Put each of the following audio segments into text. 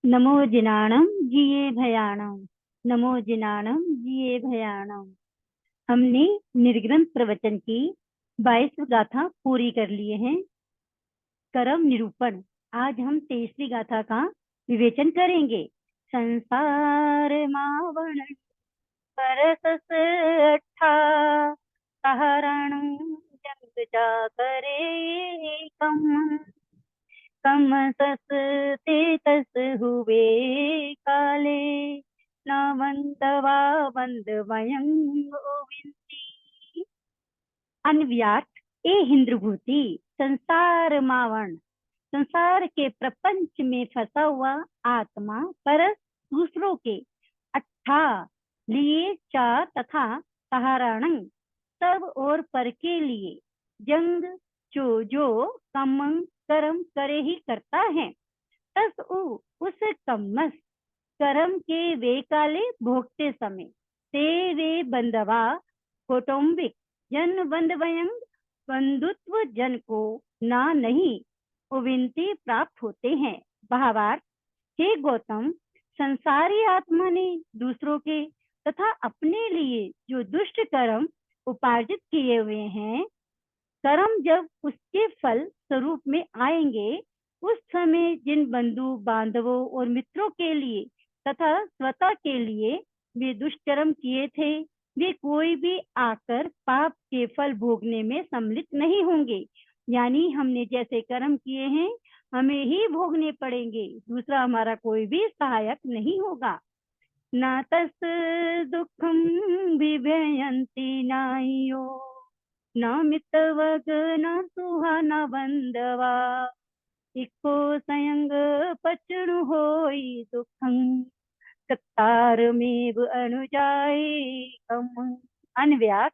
नमो जिनाणम जिये भयाणम। नमो जिनाणम जिये भयाणम। हमने निर्ग्रंथ प्रवचन की 22 गाथा पूरी कर लिए हैं। कर्म निरूपण। आज हम 23वीं गाथा का विवेचन करेंगे। संसार मावण परसस अट्ठा सहारण जंग जा करे कम कम सस ते तस हुए काले ना बंदवा बंद वयं गोविंदी। अन्व्यात ए हिंद्रभूति संसार मावण। संसार के प्रपंच में फंसा हुआ आत्मा परस दूसरों के अट्ठा लिए चा तथा सहाराणं सब और पर के लिए जंग जो कमं कर्म करे ही करता है। तस उस कम्मस कर्म के वे काले भोगते समय ते वे बंधवा कौटुंबिक जन बंधवयंग बंधुत्व जन को ना नहीं उविनती प्राप्त होते हैं। भावार्थ, हे गौतम, संसारी आत्मा ने दूसरों के तथा अपने लिए जो दुष्ट कर्म उपार्जित किए हुए हैं, कर्म जब उसके फल स्वरूप में आएंगे, उस समय जिन बंधु बांधवों और मित्रों के लिए तथा स्वतः के लिए वे दुष्कर्म किए थे, वे कोई भी आकर पाप के फल भोगने में सम्मिलित नहीं होंगे। यानी हमने जैसे कर्म किए हैं, हमें ही भोगने पड़ेंगे, दूसरा हमारा कोई भी सहायक नहीं होगा। न तस दुखम विभयंती नाइयो न मितवग न सुहा न बंदवा इको संयंग पचनु होई दुखं सत्तारमेव अनुजाई कम। अन्व्यास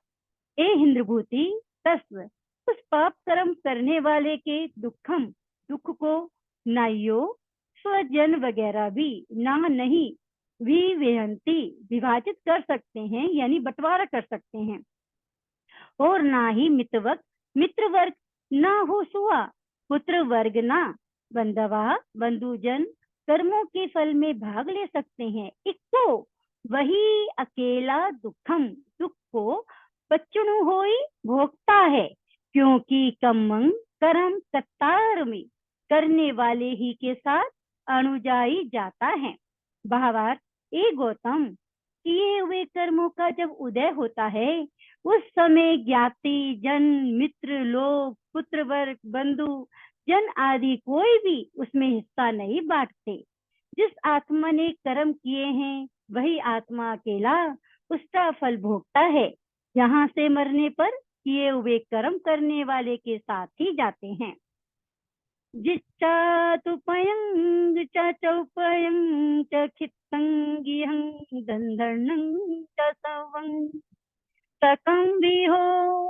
ए हिंद्रभूति तस्व उस पाप कर्म करने वाले के दुखम दुख को नाइयो स्वजन वगैरह भी ना नहीं विवेहंती विभाजित कर सकते हैं, यानी बंटवारा कर सकते हैं। और ना ही मितवक मित्र वर्ग ना हो सुआ पुत्र वर्ग ना बंधवा बंधुजन कर्मों के फल में भाग ले सकते हैं। इक्को वही अकेला दुखम दुख को बच्चनु होई भोगता है, क्योंकि कम्मं कर्म कतार में करने वाले ही के साथ अनुजाई जाता है। भावार्थ, ए गौतम, किए हुए कर्मों का जब उदय होता है, उस समय ज्ञाति जन मित्र लोग पुत्र वर्ग बंधु जन आदि कोई भी उसमें हिस्सा नहीं बांटते। जिस आत्मा ने कर्म किए हैं, वही आत्मा अकेला उसका फल भोगता है। यहाँ से मरने पर किए हुए कर्म करने वाले के साथ ही जाते हैं। जिच्चातुपयं च चौपयं च खित्तंगिहं दंधर्णं च सवं सकं विहो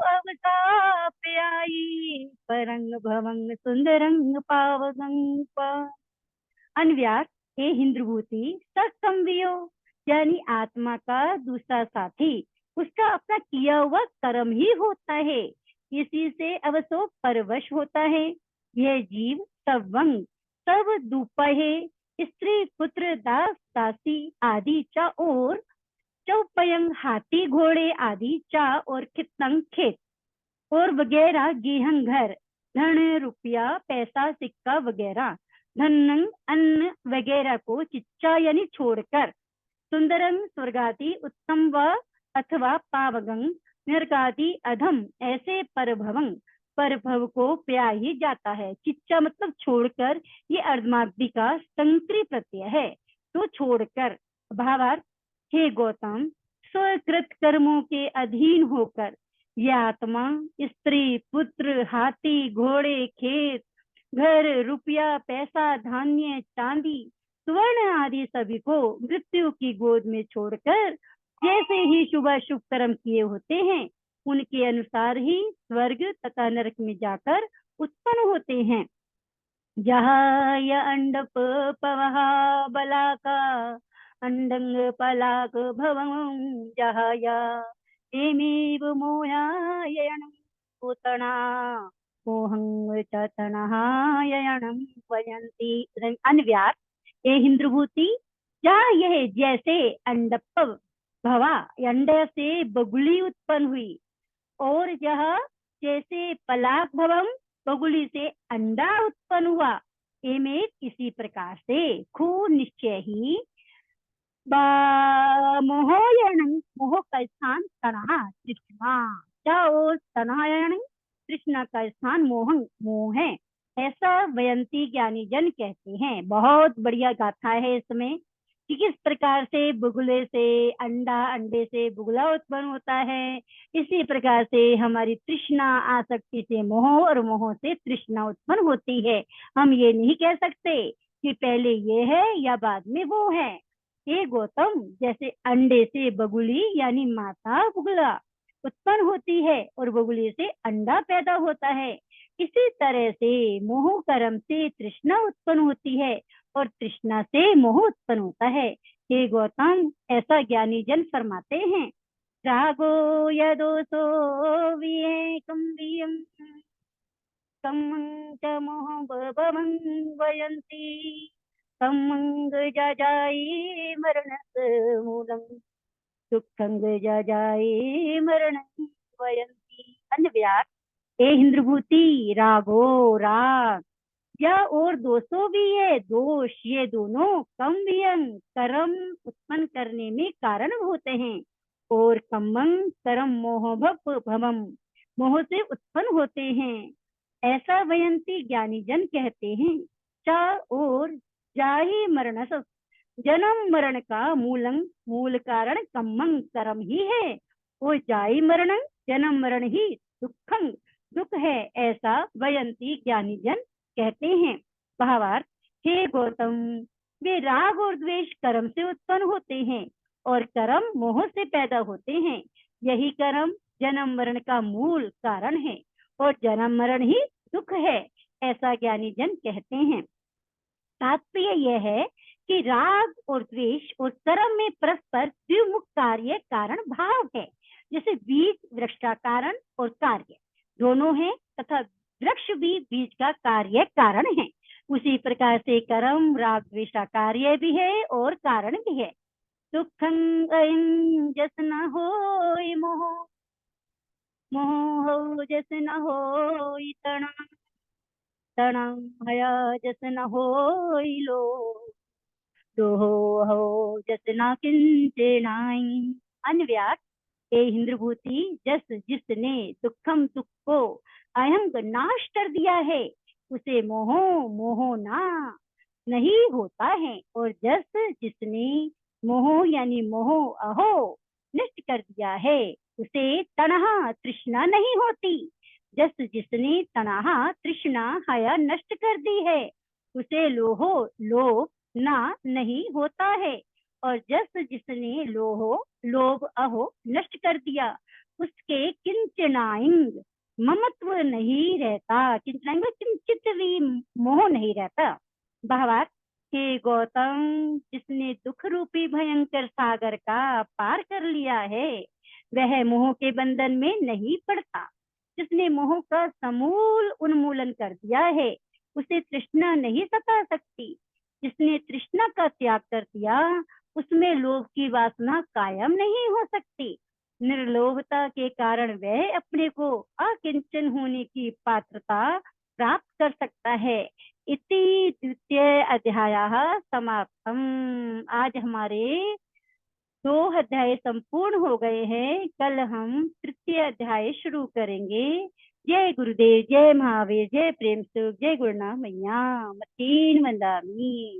अवताप्यायी परंग भवंग सुंदरंग पावगं पा। अन्व्यास हे हिंद्रभूति सत्संवियो यानी आत्मा का दूसरा साथी उसका अपना किया हुआ कर्म ही होता है, इसी से अवसो परवश होता है। यह जीव सवंग सब दुपहे स्त्री पुत्र दास दासी आदि चा और चौपयंग हाथी घोड़े आदि चा और खितंग खेत और वगैरह गेहं घर धन रुपया पैसा सिक्का वगैरह धनंग अन्न वगैरह को चिच्चा यानी छोड़कर सुंदरम स्वर्गाति उत्तम व अथवा पावगंग नरकाति अधम ऐसे परभवंग परभव को प्या ही जाता है। चिच्चा मतलब छोड़कर, ये अर्धमागधी का संक्री प्रत्यय है, तो छोड़कर। भावार्थ, हे गौतम, स्वकृत कर्मों के अधीन होकर यह आत्मा स्त्री पुत्र हाथी घोड़े खेत घर रुपया पैसा धान्य चांदी स्वर्ण आदि सभी को मृत्यु की गोद में छोड़कर जैसे ही शुभ शुभ कर्म किए होते हैं, उनके अनुसार ही स्वर्ग तथा नरक में जाकर उत्पन्न होते हैं। जहाँ य अंडप पवहा बलाका अंडंग पलाक भवं जहाँ या तेमेव मोहायणं पुतना मोहं च तणहायणं वयन्ति। अन्व्यास, ये इंद्रभूति, क्या यह जैसे अंडप भवा, अंडे से बगुली उत्पन्न हुई, और यह जैसे पलाक भवम, बगुली से अंडा उत्पन्न हुआ, एमें इसी प्रकार से खू निश्चय ही मोहयन, मोह का स्थान तना तृष्णा, चाओ तनायन, तृष्णा का स्थान मोह, मोह है, ऐसा वयंती ज्ञानी जन कहते हैं। बहुत बढ़िया गाथा है इसमें कि किस प्रकार से बुगले से अंडा, अंडे से बुगला उत्पन्न होता है, इसी प्रकार से हमारी तृष्णा आसक्ति से मोह, और मोह से तृष्णा उत्पन्न होती है। हम ये नहीं कह सकते कि पहले ये है या बाद में वो है। हे गौतम, जैसे अंडे से बगुली यानी माता बुगला उत्पन्न होती है और बगुली से अंडा पैदा होता है, इसी तरह से मोह कर्म से तृष्णा उत्पन्न होती है और तृष्णा से मोह उत्पन्न होता है। हे गौतम, ऐसा ज्ञानी जन फरमाते हैं। रागो यदोसो विएकं वियं कम्मं च मोहभवं वयन्ति, कम्मं जाजायि मरणस् मूलम्, दुःखं जाजायि मरणं वयन्ति। अन्य व्यास, हे इंद्रभूति, रागो राग, या और दोषों भी है, दोष ये दोनों कम वियंग कर्म उत्पन्न करने में कारण होते हैं, और कम्मंग कर्म मोह भवम, मोह से उत्पन्न होते हैं, ऐसा वयंती ज्ञानी जन कहते हैं। चा और जाहि मरणस, जन्म मरण का मूलंग, मूल कारण कम्मंग कर्म ही है, और जाई मरणं, जन्म मरण ही दुखंग, दुख है, ऐसा वयंती ज्ञानी जन कहते हैं। भावार्थ, हे गौतम, वे राग और द्वेष कर्म से उत्पन्न होते हैं और कर्म मोह से पैदा होते हैं। यही कर्म जन्म मरण का मूल कारण है और जन्म मरण ही दुख है, ऐसा ज्ञानी जन कहते हैं। तात्पर्य यह है कि राग और द्वेष और कर्म में परस्पर द्विमुख कार्य कारण भाव है। जैसे बीज वृक्ष का कारण और कार्य दोनों है, तथा वृक्ष भी बीज का कार्य कारण है, उसी प्रकार से कर्म राग द्वेष का कार्य भी है और कारण भी है। दुखं अयं जस न होय मोह, मोह हो जस न होय तणा, तणा भया जस न होय लोभ, दोहो हो जस न किंचनाई। अन्व्यास, हे इंद्रभूति, जस जिसने दुखम दुख को अहम नाश कर दिया है, उसे मोहो मोहो ना नहीं होता है, और जस जिसने मोह यानी मोह अहो नष्ट कर दिया है, उसे तणहा तृष्णा नहीं होती। जस जिसने तणहा तृष्णा हया नष्ट कर दी है, उसे लोहो लोभ ना नहीं होता है, और जस जिसने लोहो लोभ अहो नष्ट कर दिया, उसके किंचनाइंग ममत्व नहीं रहता, किंचनाइंग किंचित भी मोह नहीं रहता। भावार्थ, हे गौतम, जिसने दुख रूपी भयंकर सागर का पार कर लिया है, वह मोह के बंधन में नहीं पड़ता। जिसने मोह का समूल उन्मूलन कर दिया है, उसे तृष्णा नहीं सता सकती। जिसने तृष्णा का त्याग कर दिया, उसमें लोभ की वासना कायम नहीं हो सकती। निर्लोभता के कारण वह अपने को अकिंचन होने की पात्रता प्राप्त कर सकता है। इति द्वितीय अध्यायः समाप्तम्। आज हमारे 2 अध्याय संपूर्ण हो गए हैं। कल हम तृतीय अध्याय शुरू करेंगे। जय गुरुदेव, जय महावीर, जय प्रेम सुख, जय गुरुनाथ मैया, मतीन वंदामी।